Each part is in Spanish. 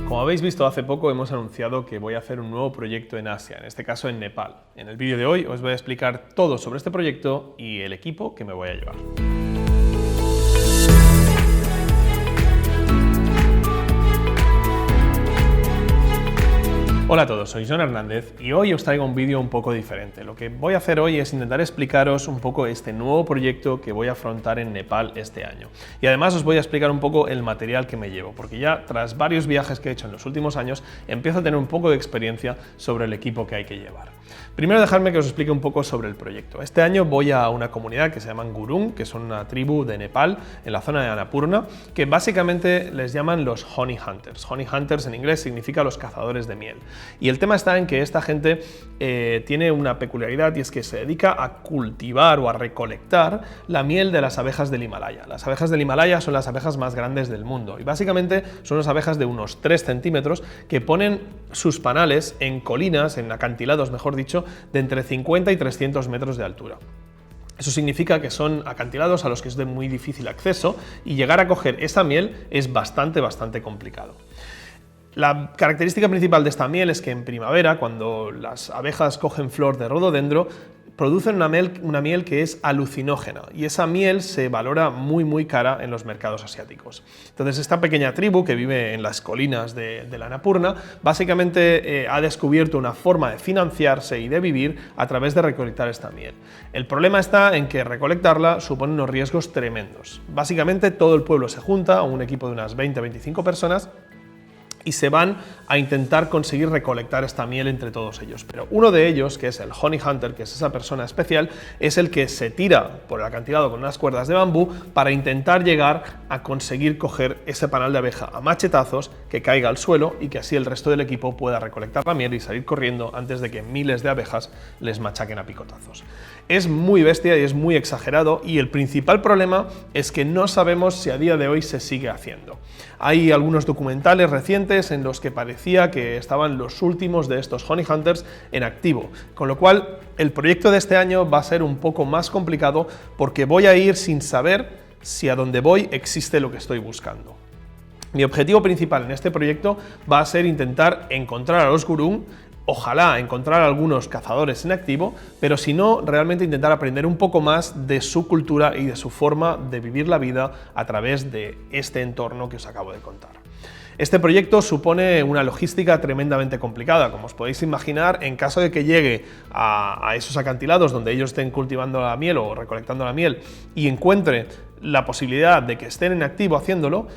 Como habéis visto, hace poco hemos anunciado que voy a hacer un nuevo proyecto en Asia, en este caso en Nepal. En el vídeo de hoy os voy a explicar todo sobre este proyecto y el equipo que me voy a llevar. Hola a todos, soy Jon Hernández y hoy os traigo un vídeo un poco diferente. Lo que voy a hacer hoy es intentar explicaros un poco este nuevo proyecto que voy a afrontar en Nepal este año. Y además os voy a explicar un poco el material que me llevo, porque ya tras varios viajes que he hecho en los últimos años, empiezo a tener un poco de experiencia sobre el equipo que hay que llevar. Primero dejadme que os explique un poco sobre el proyecto. Este año voy a una comunidad que se llaman Gurung, que son una tribu de Nepal, en la zona de Annapurna, que básicamente les llaman los Honey Hunters. Honey Hunters en inglés significa los cazadores de miel. Y el tema está en que esta gente tiene una peculiaridad y es que se dedica a cultivar o a recolectar la miel de las abejas del Himalaya. Las abejas del Himalaya son las abejas más grandes del mundo y básicamente son unas abejas de unos 3 centímetros que ponen sus panales en colinas, en acantilados mejor dicho, de entre 50 y 300 metros de altura. Eso significa que son acantilados a los que es de muy difícil acceso y llegar a coger esa miel es bastante complicado. La característica principal de esta miel es que en primavera, cuando las abejas cogen flor de rododendro, producen una miel que es alucinógena y esa miel se valora muy cara en los mercados asiáticos. Entonces esta pequeña tribu que vive en las colinas de la Annapurna básicamente ha descubierto una forma de financiarse y de vivir a través de recolectar esta miel. El problema está en que recolectarla supone unos riesgos tremendos. Básicamente todo el pueblo se junta, un equipo de unas 20-25 personas, y se van a intentar conseguir recolectar esta miel entre todos ellos. Pero uno de ellos, que es el Honey Hunter, que es esa persona especial, es el que se tira por el acantilado con unas cuerdas de bambú para intentar llegar a conseguir coger ese panal de abeja a machetazos, que caiga al suelo y que así el resto del equipo pueda recolectar la miel y salir corriendo antes de que miles de abejas les machaquen a picotazos. Es muy bestia y es muy exagerado y el principal problema es que no sabemos si a día de hoy se sigue haciendo. Hay algunos documentales recientes en los que parecía que estaban los últimos de estos Honey Hunters en activo, con lo cual el proyecto de este año va a ser un poco más complicado porque voy a ir sin saber si a donde voy existe lo que estoy buscando. Mi objetivo principal en este proyecto va a ser intentar encontrar a los Gurung, ojalá encontrar algunos cazadores en activo, pero si no, realmente intentar aprender un poco más de su cultura y de su forma de vivir la vida a través de este entorno que os acabo de contar. Este proyecto supone una logística tremendamente complicada, como os podéis imaginar. En caso de que llegue a esos acantilados donde ellos estén cultivando la miel o recolectando la miel y encuentre la posibilidad de que estén en activo haciéndolo,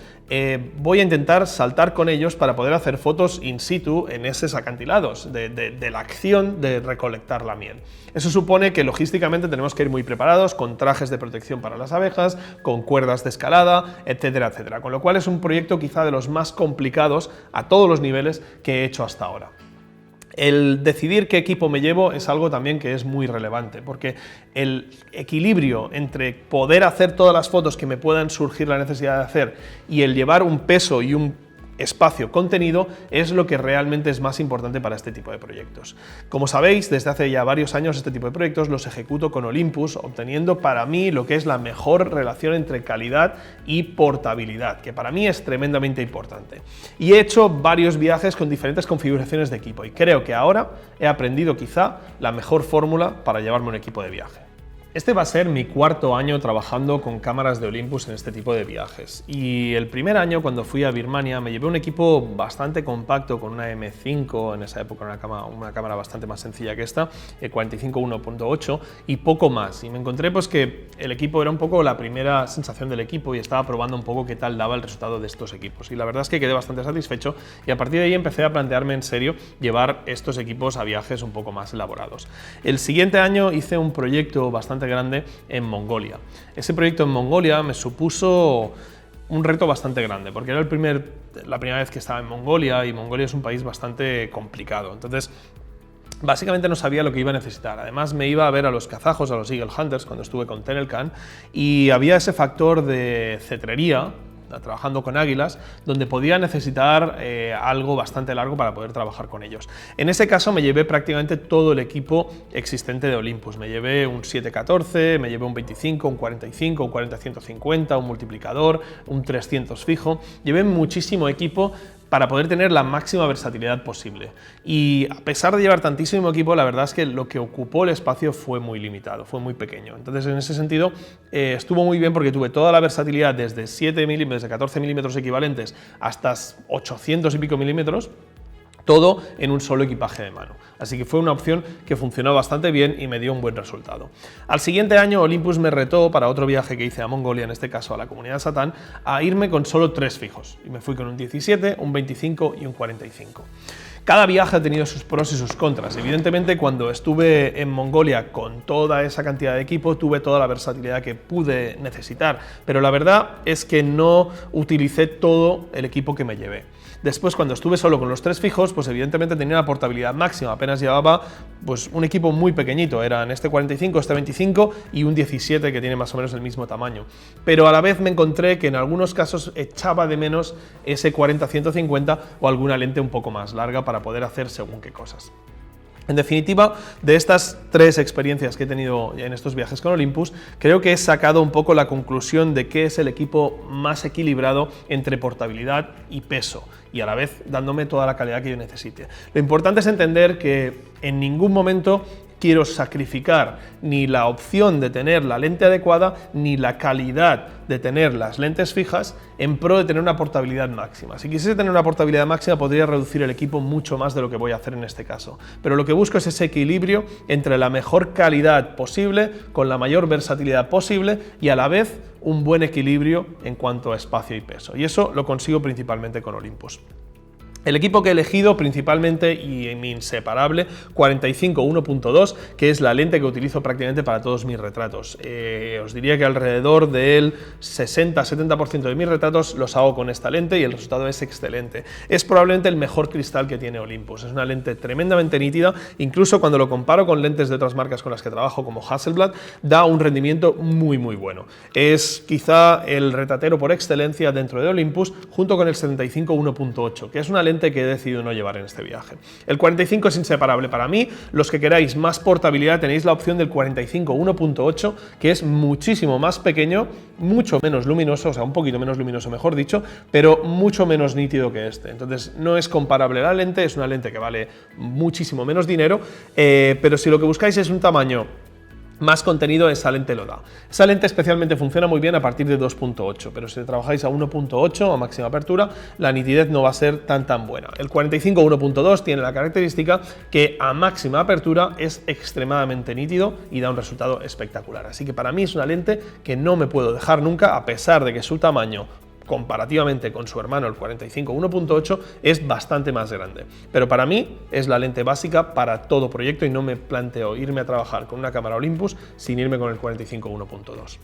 voy a intentar saltar con ellos para poder hacer fotos in situ en esos acantilados de la acción de recolectar la miel. Eso supone que logísticamente tenemos que ir muy preparados con trajes de protección para las abejas, con cuerdas de escalada, etcétera, etcétera. Con lo cual es un proyecto quizá de los más complicados a todos los niveles que he hecho hasta ahora. El decidir qué equipo me llevo es algo también que es muy relevante, porque el equilibrio entre poder hacer todas las fotos que me puedan surgir la necesidad de hacer y el llevar un peso y un espacio contenido es lo que realmente es más importante para este tipo de proyectos. Como sabéis, desde hace ya varios años este tipo de proyectos los ejecuto con Olympus, obteniendo para mí lo que es la mejor relación entre calidad y portabilidad, que para mí es tremendamente importante. Y he hecho varios viajes con diferentes configuraciones de equipo y creo que ahora he aprendido quizá la mejor fórmula para llevarme un equipo de viaje. Este va a ser mi 4º año trabajando con cámaras de Olympus en este tipo de viajes y el primer año cuando fui a Birmania me llevé un equipo bastante compacto con una M5, en esa época una cámara bastante más sencilla que esta, el 45 1.8 y poco más, y me encontré pues que el equipo era un poco la primera sensación del equipo y estaba probando un poco qué tal daba el resultado de estos equipos y la verdad es que quedé bastante satisfecho y a partir de ahí empecé a plantearme en serio llevar estos equipos a viajes un poco más elaborados. El siguiente año hice un proyecto bastante grande en Mongolia. Ese proyecto en Mongolia me supuso un reto bastante grande, porque era la primera vez que estaba en Mongolia y Mongolia es un país bastante complicado. Entonces, básicamente no sabía lo que iba a necesitar. Además, me iba a ver a los kazajos, a los Eagle Hunters, cuando estuve con Tenelcan, y había ese factor de cetrería trabajando con águilas, donde podía necesitar algo bastante largo para poder trabajar con ellos. En ese caso me llevé prácticamente todo el equipo existente de Olympus. Me llevé un 714, me llevé un 25, un 45, un 40-150, un multiplicador, un 300 fijo. Llevé muchísimo equipo para poder tener la máxima versatilidad posible. Y a pesar de llevar tantísimo equipo, la verdad es que lo que ocupó el espacio fue muy limitado, fue muy pequeño. Entonces, en ese sentido, estuvo muy bien porque tuve toda la versatilidad desde 7 milímetros, desde 14 milímetros equivalentes hasta 800 y pico milímetros, todo en un solo equipaje de mano. Así que fue una opción que funcionó bastante bien y me dio un buen resultado. Al siguiente año Olympus me retó para otro viaje que hice a Mongolia, en este caso a la comunidad de Satán, a irme con solo 3 fijos. Y me fui con un 17, un 25 y un 45. Cada viaje ha tenido sus pros y sus contras. Evidentemente, cuando estuve en Mongolia con toda esa cantidad de equipo, tuve toda la versatilidad que pude necesitar, pero la verdad es que no utilicé todo el equipo que me llevé. Después, cuando estuve solo con los 3 fijos, pues evidentemente tenía una portabilidad máxima, apenas llevaba pues un equipo muy pequeñito, eran este 45, este 25 y un 17 que tiene más o menos el mismo tamaño. Pero a la vez me encontré que en algunos casos echaba de menos ese 40-150 o alguna lente un poco más larga para poder hacer según qué cosas. En definitiva, de estas 3 experiencias que he tenido en estos viajes con Olympus, creo que he sacado un poco la conclusión de qué es el equipo más equilibrado entre portabilidad y peso, y a la vez dándome toda la calidad que yo necesite. Lo importante es entender que en ningún momento quiero sacrificar ni la opción de tener la lente adecuada ni la calidad de tener las lentes fijas en pro de tener una portabilidad máxima. Si quisiese tener una portabilidad máxima podría reducir el equipo mucho más de lo que voy a hacer en este caso, pero lo que busco es ese equilibrio entre la mejor calidad posible con la mayor versatilidad posible y a la vez un buen equilibrio en cuanto a espacio y peso, y eso lo consigo principalmente con Olympus. El equipo que he elegido principalmente y mi inseparable 45 1.2, que es la lente que utilizo prácticamente para todos mis retratos. Os diría que alrededor del 60-70% de mis retratos los hago con esta lente y el resultado es excelente. Es probablemente el mejor cristal que tiene Olympus. Es una lente tremendamente nítida, incluso cuando lo comparo con lentes de otras marcas con las que trabajo como Hasselblad, da un rendimiento muy bueno. Es quizá el retratero por excelencia dentro de Olympus, junto con el 75 1.8, que es una lente que he decidido no llevar en este viaje. El 45 es inseparable para mí. Los que queráis más portabilidad tenéis la opción del 45 1.8, que es muchísimo más pequeño, mucho menos luminoso, o sea, un poquito menos luminoso mejor dicho, pero mucho menos nítido que este. Entonces no es comparable la lente, es una lente que vale muchísimo menos dinero, pero si lo que buscáis es un tamaño más contenido, esa lente lo da. Esa lente especialmente funciona muy bien a partir de 2.8, pero si trabajáis a 1.8 a máxima apertura, la nitidez no va a ser tan buena. El 45 1.2 tiene la característica que a máxima apertura es extremadamente nítido y da un resultado espectacular. Así que para mí es una lente que no me puedo dejar nunca, a pesar de que su tamaño comparativamente con su hermano el 45 1.8 es bastante más grande, pero para mí es la lente básica para todo proyecto y no me planteo irme a trabajar con una cámara Olympus sin irme con el 45 1.2.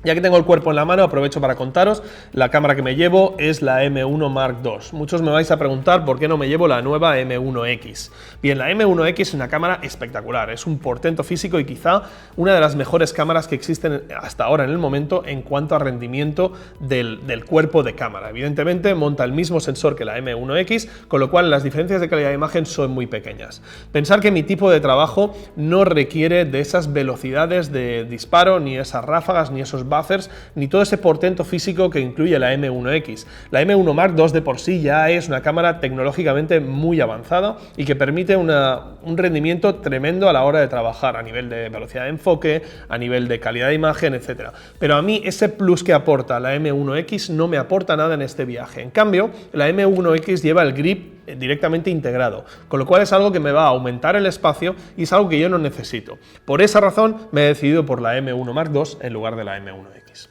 Ya que tengo el cuerpo en la mano, aprovecho para contaros, la cámara que me llevo es la M1 Mark II. Muchos me vais a preguntar por qué no me llevo la nueva M1X. Bien, la M1X es una cámara espectacular, es un portento físico y quizá una de las mejores cámaras que existen hasta ahora en el momento en cuanto a rendimiento del cuerpo de cámara. Evidentemente monta el mismo sensor que la M1X, con lo cual las diferencias de calidad de imagen son muy pequeñas. Pensar que mi tipo de trabajo no requiere de esas velocidades de disparo, ni esas ráfagas, ni esos buffers, ni todo ese portento físico que incluye la M1X. La M1 Mark II de por sí ya es una cámara tecnológicamente muy avanzada y que permite un rendimiento tremendo a la hora de trabajar a nivel de velocidad de enfoque, a nivel de calidad de imagen, etc. Pero a mí ese plus que aporta la M1X no me aporta nada en este viaje. En cambio, la M1X lleva el grip directamente integrado, con lo cual es algo que me va a aumentar el espacio y es algo que yo no necesito. Por esa razón me he decidido por la M1 Mark II en lugar de la M1X.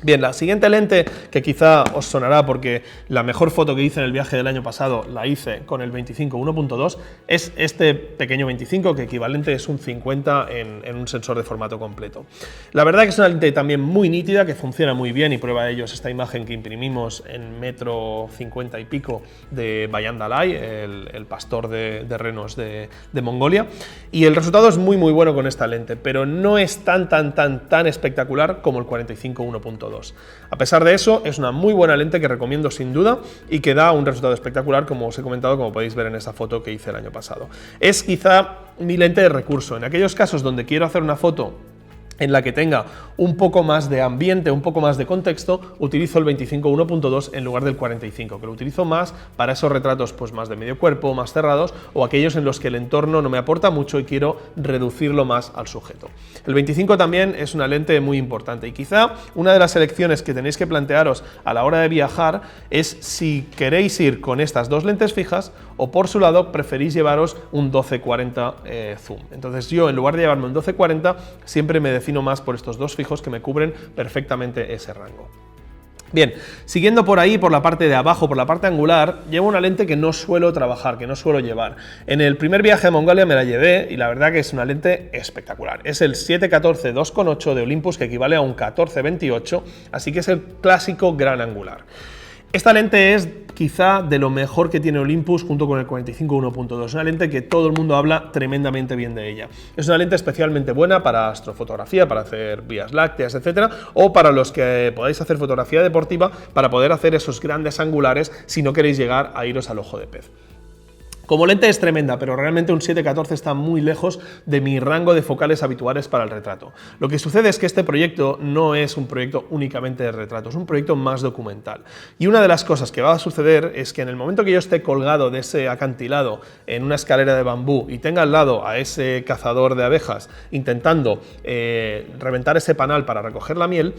Bien, la siguiente lente, que quizá os sonará porque la mejor foto que hice en el viaje del año pasado la hice con el 25 1.2, es este pequeño 25, que equivalente es un 50 en un sensor de formato completo. La verdad que es una lente también muy nítida, que funciona muy bien, y prueba de ello es esta imagen que imprimimos en 1,50 m y pico de Bayan Dalai, el pastor de renos de Mongolia, y el resultado es muy bueno con esta lente, pero no es tan espectacular como el 45 1.2. A pesar de eso, es una muy buena lente que recomiendo sin duda y que da un resultado espectacular, como os he comentado, como podéis ver en esa foto que hice el año pasado. Es quizá mi lente de recurso. En aquellos casos donde quiero hacer una foto en la que tenga un poco más de ambiente, un poco más de contexto, utilizo el 25-1.2 en lugar del 45, que lo utilizo más para esos retratos pues más de medio cuerpo, más cerrados, o aquellos en los que el entorno no me aporta mucho y quiero reducirlo más al sujeto. El 25 también es una lente muy importante y quizá una de las elecciones que tenéis que plantearos a la hora de viajar es si queréis ir con estas dos lentes fijas o por su lado preferís llevaros un 12-40 zoom. Entonces yo en lugar de llevarme un 12-40 siempre me defino más por estos dos fijos que me cubren perfectamente ese rango. Bien, siguiendo por ahí, por la parte de abajo, por la parte angular, llevo una lente que no suelo trabajar, que no suelo llevar. En el primer viaje a Mongolia me la llevé y la verdad que es una lente espectacular. Es el 7-14 2.8 de Olympus, que equivale a un 14-28, así que es el clásico gran angular. Esta lente es quizá de lo mejor que tiene Olympus junto con el 45-1.2, es una lente que todo el mundo habla tremendamente bien de ella. Es una lente especialmente buena para astrofotografía, para hacer vías lácteas, etcétera, o para los que podáis hacer fotografía deportiva para poder hacer esos grandes angulares si no queréis llegar a iros al ojo de pez. Como lente es tremenda, pero realmente un 7-14 está muy lejos de mi rango de focales habituales para el retrato. Lo que sucede es que este proyecto no es un proyecto únicamente de retrato, es un proyecto más documental. Y una de las cosas que va a suceder es que en el momento que yo esté colgado de ese acantilado en una escalera de bambú y tenga al lado a ese cazador de abejas intentando reventar ese panal para recoger la miel,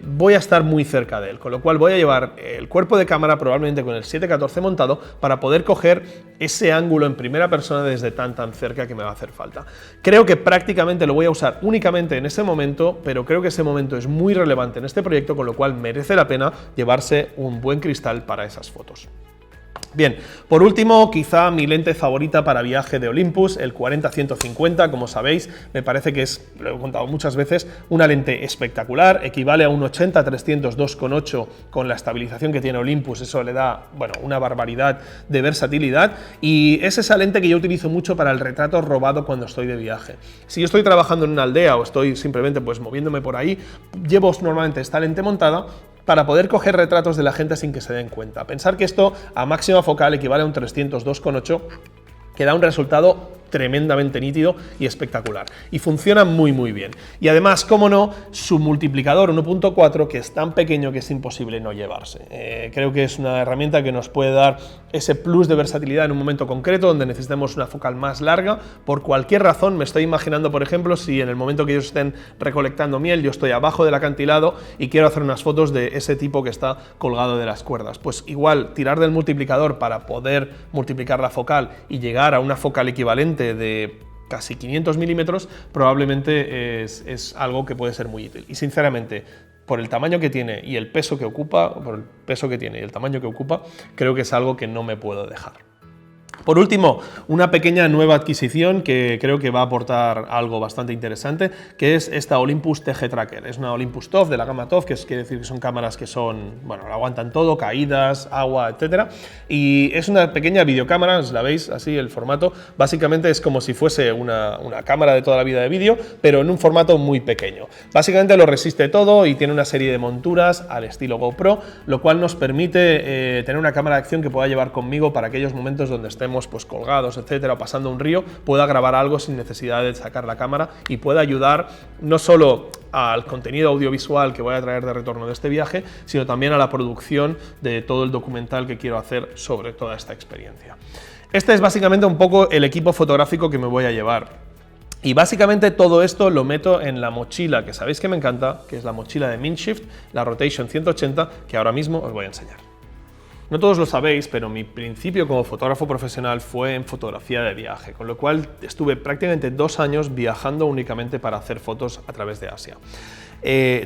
voy a estar muy cerca de él, con lo cual voy a llevar el cuerpo de cámara probablemente con el 7-14 montado para poder coger ese ángulo en primera persona desde tan cerca que me va a hacer falta. Creo que prácticamente lo voy a usar únicamente en ese momento, pero creo que ese momento es muy relevante en este proyecto, con lo cual merece la pena llevarse un buen cristal para esas fotos. Bien, por último, quizá mi lente favorita para viaje de Olympus, el 40-150, como sabéis, me parece que es, lo he contado muchas veces, una lente espectacular, equivale a un 80-300 2.8 con la estabilización que tiene Olympus, eso le da, bueno, una barbaridad de versatilidad y es esa lente que yo utilizo mucho para el retrato robado cuando estoy de viaje. Si yo estoy trabajando en una aldea o estoy simplemente pues moviéndome por ahí, llevo normalmente esta lente montada para poder coger retratos de la gente sin que se den cuenta. Pensar que esto a máxima focal equivale a un 300 2.8, que da un resultado tremendamente nítido y espectacular. Y funciona muy bien. Y además, cómo no, su multiplicador 1.4, que es tan pequeño que es imposible no llevarse. Creo que es una herramienta que nos puede dar ese plus de versatilidad en un momento concreto donde necesitemos una focal más larga. Por cualquier razón, me estoy imaginando, por ejemplo, si en el momento que ellos estén recolectando miel, yo estoy abajo del acantilado y quiero hacer unas fotos de ese tipo que está colgado de las cuerdas. Pues igual, tirar del multiplicador para poder multiplicar la focal y llegar a una focal equivalente de casi 500 milímetros probablemente es algo que puede ser muy útil. Y sinceramente, por el tamaño que tiene y el peso que ocupa, creo que es algo que no me puedo dejar. Por último, una pequeña nueva adquisición que creo que va a aportar algo bastante interesante, que es esta Olympus TG Tracker. Es una Olympus TOF de la gama TOF, que quiere decir que son cámaras que son, bueno, aguantan todo, caídas, agua, etcétera. Y es una pequeña videocámara, si la veis así, el formato, básicamente es como si fuese una cámara de toda la vida de vídeo, pero en un formato muy pequeño. Básicamente lo resiste todo y tiene una serie de monturas al estilo GoPro, lo cual nos permite tener una cámara de acción que pueda llevar conmigo para aquellos momentos donde estemos pues colgados, etcétera, o pasando un río, pueda grabar algo sin necesidad de sacar la cámara y pueda ayudar no solo al contenido audiovisual que voy a traer de retorno de este viaje, sino también a la producción de todo el documental que quiero hacer sobre toda esta experiencia. Este es básicamente un poco el equipo fotográfico que me voy a llevar. Y básicamente todo esto lo meto en la mochila que sabéis que me encanta, que es la mochila de Mindshift, la Rotation 180, que ahora mismo os voy a enseñar. No todos lo sabéis, pero mi principio como fotógrafo profesional fue en fotografía de viaje, con lo cual estuve prácticamente 2 años viajando únicamente para hacer fotos a través de Asia.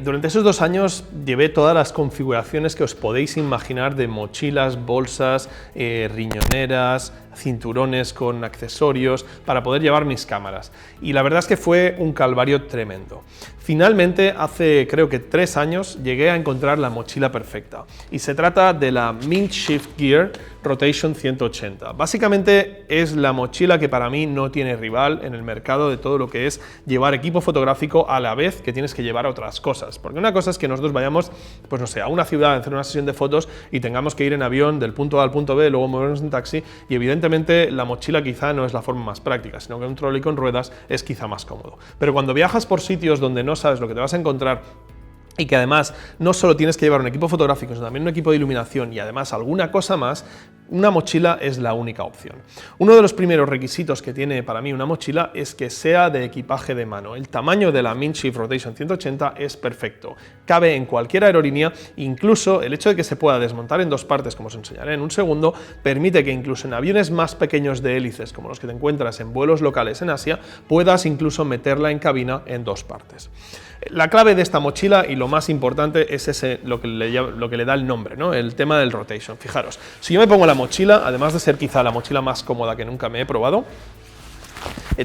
Durante esos 2 años llevé todas las configuraciones que os podéis imaginar de mochilas, bolsas, riñoneras, cinturones con accesorios para poder llevar mis cámaras. Y la verdad es que fue un calvario tremendo. Finalmente, hace creo que 3 años, llegué a encontrar la mochila perfecta. Y se trata de la Mindshift Gear Rotation 180. Básicamente es la mochila que para mí no tiene rival en el mercado de todo lo que es llevar equipo fotográfico a la vez que tienes que llevar otras cosas. Porque una cosa es que nosotros vayamos, pues no sé, a una ciudad a hacer una sesión de fotos y tengamos que ir en avión del punto A al punto B, luego movernos en taxi y evidentemente evidentemente la mochila quizá no es la forma más práctica, sino que un trolley con ruedas es quizá más cómodo. Pero cuando viajas por sitios donde no sabes lo que te vas a encontrar, y que además no solo tienes que llevar un equipo fotográfico, sino también un equipo de iluminación y además alguna cosa más, una mochila es la única opción. Uno de los primeros requisitos que tiene para mí una mochila es que sea de equipaje de mano. El tamaño de la Mindshift Rotation 180 es perfecto, cabe en cualquier aerolínea, incluso el hecho de que se pueda desmontar en dos partes, como os enseñaré en un segundo, permite que incluso en aviones más pequeños de hélices, como los que te encuentras en vuelos locales en Asia, puedas incluso meterla en cabina en dos partes. La clave de esta mochila y lo más importante es lo que le da el nombre, ¿no? El tema del rotation. Fijaros, si yo me pongo la mochila, además de ser quizá la mochila más cómoda que nunca me he probado,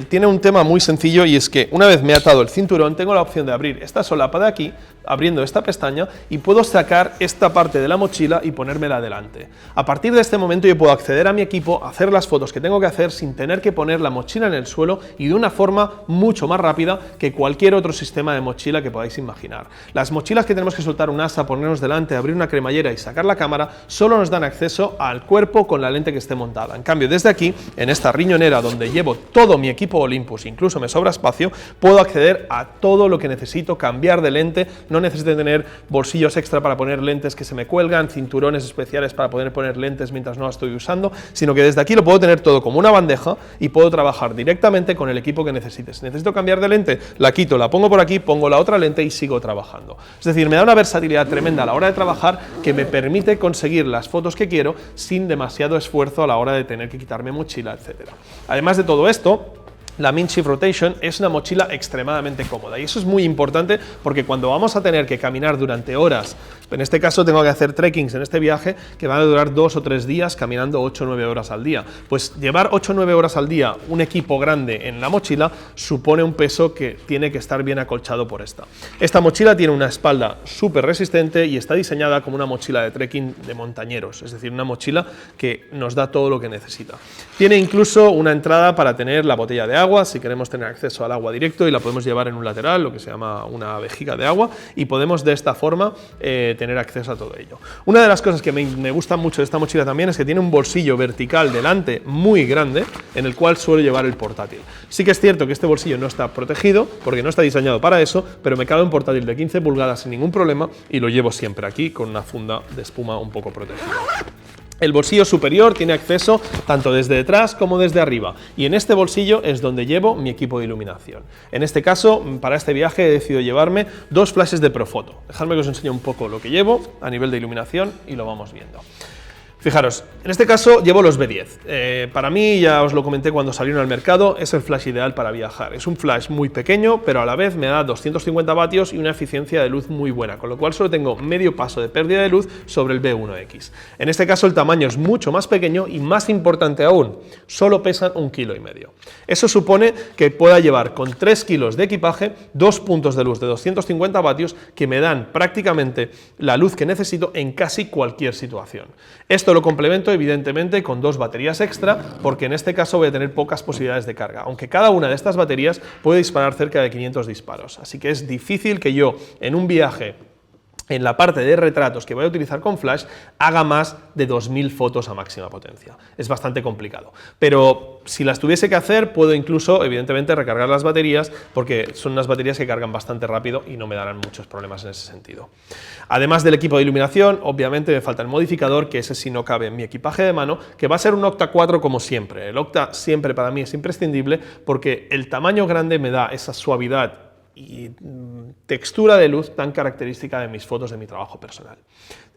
tiene un tema muy sencillo y es que una vez me he atado el cinturón tengo la opción de abrir esta solapa de aquí, abriendo esta pestaña, y puedo sacar esta parte de la mochila y ponérmela adelante. A partir de este momento yo puedo acceder a mi equipo, hacer las fotos que tengo que hacer sin tener que poner la mochila en el suelo y de una forma mucho más rápida que cualquier otro sistema de mochila que podáis imaginar. Las mochilas que tenemos que soltar un asa, ponernos delante, abrir una cremallera y sacar la cámara solo nos dan acceso al cuerpo con la lente que esté montada. En cambio, desde aquí, en esta riñonera donde llevo todo mi equipo Olympus, incluso me sobra espacio, puedo acceder a todo lo que necesito, cambiar de lente, no necesito tener bolsillos extra para poner lentes que se me cuelgan, cinturones especiales para poder poner lentes mientras no las estoy usando, sino que desde aquí lo puedo tener todo como una bandeja y puedo trabajar directamente con el equipo que necesite. Si necesito cambiar de lente, la quito, la pongo por aquí, pongo la otra lente y sigo trabajando. Es decir, me da una versatilidad tremenda a la hora de trabajar que me permite conseguir las fotos que quiero sin demasiado esfuerzo a la hora de tener que quitarme mochila, etc. Además de todo esto, la Mindshift Rotation es una mochila extremadamente cómoda y eso es muy importante porque cuando vamos a tener que caminar durante horas, en este caso tengo que hacer trekkings en este viaje que van a durar 2 o 3 días caminando 8 o 9 horas al día, pues llevar 8 o 9 horas al día un equipo grande en la mochila supone un peso que tiene que estar bien acolchado por esta. Esta mochila tiene una espalda súper resistente y está diseñada como una mochila de trekking de montañeros, es decir, una mochila que nos da todo lo que necesita. Tiene incluso una entrada para tener la botella de agua, si queremos tener acceso al agua directo, y la podemos llevar en un lateral, lo que se llama una vejiga de agua, y podemos de esta forma tener acceso a todo ello. Una de las cosas que me gusta mucho de esta mochila también es que tiene un bolsillo vertical delante muy grande en el cual suelo llevar el portátil. Sí que es cierto que este bolsillo no está protegido porque no está diseñado para eso, pero me cabe un portátil de 15 pulgadas sin ningún problema y lo llevo siempre aquí con una funda de espuma un poco protegida. El bolsillo superior tiene acceso tanto desde detrás como desde arriba y en este bolsillo es donde llevo mi equipo de iluminación. En este caso, para este viaje he decidido llevarme 2 flashes de Profoto. Dejadme que os enseñe un poco lo que llevo a nivel de iluminación y lo vamos viendo. Fijaros, en este caso llevo los B10. Para mí, ya os lo comenté cuando salieron al mercado, es el flash ideal para viajar. Es un flash muy pequeño, pero a la vez me da 250 vatios y una eficiencia de luz muy buena, con lo cual solo tengo medio paso de pérdida de luz sobre el B1X. En este caso el tamaño es mucho más pequeño y más importante aún, solo pesan 1,5 kilos. Eso supone que pueda llevar con 3 kilos de equipaje 2 puntos de luz de 250 vatios que me dan prácticamente la luz que necesito en casi cualquier situación. Esto lo complemento evidentemente con 2 baterías extra porque en este caso voy a tener pocas posibilidades de carga, aunque cada una de estas baterías puede disparar cerca de 500 disparos, así que es difícil que yo en un viaje en la parte de retratos que voy a utilizar con flash, haga más de 2000 fotos a máxima potencia. Es bastante complicado. Pero si las tuviese que hacer, puedo incluso, evidentemente, recargar las baterías, porque son unas baterías que cargan bastante rápido y no me darán muchos problemas en ese sentido. Además del equipo de iluminación, obviamente me falta el modificador, que ese sí no cabe en mi equipaje de mano, que va a ser un Octa 4 como siempre. El Octa siempre para mí es imprescindible, porque el tamaño grande me da esa suavidad y textura de luz tan característica de mis fotos de mi trabajo personal.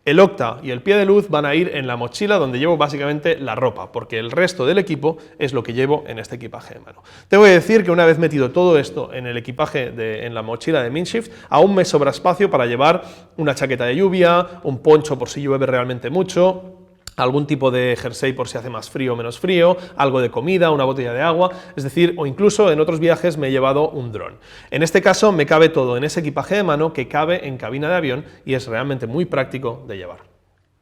El Octa y el pie de luz van a ir en la mochila donde llevo básicamente la ropa, porque el resto del equipo es lo que llevo en este equipaje de mano. Tengo que decir que una vez metido todo esto en el equipaje, en la mochila de Mindshift, aún me sobra espacio para llevar una chaqueta de lluvia, un poncho por si llueve realmente mucho, algún tipo de jersey por si hace más frío o menos frío, algo de comida, una botella de agua, es decir, o incluso en otros viajes me he llevado un dron. En este caso me cabe todo en ese equipaje de mano que cabe en cabina de avión y es realmente muy práctico de llevar.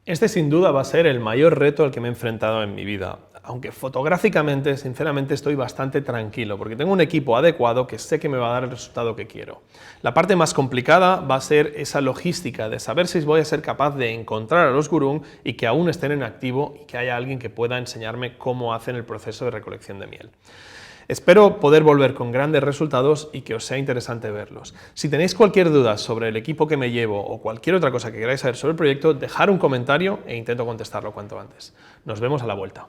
Este sin duda va a ser el mayor reto al que me he enfrentado en mi vida. aunque fotográficamente, sinceramente, estoy bastante tranquilo, porque tengo un equipo adecuado que sé que me va a dar el resultado que quiero. La parte más complicada va a ser esa logística de saber si voy a ser capaz de encontrar a los gurún y que aún estén en activo y que haya alguien que pueda enseñarme cómo hacen el proceso de recolección de miel. Espero poder volver con grandes resultados y que os sea interesante verlos. Si tenéis cualquier duda sobre el equipo que me llevo o cualquier otra cosa que queráis saber sobre el proyecto, dejad un comentario e intento contestarlo cuanto antes. Nos vemos a la vuelta.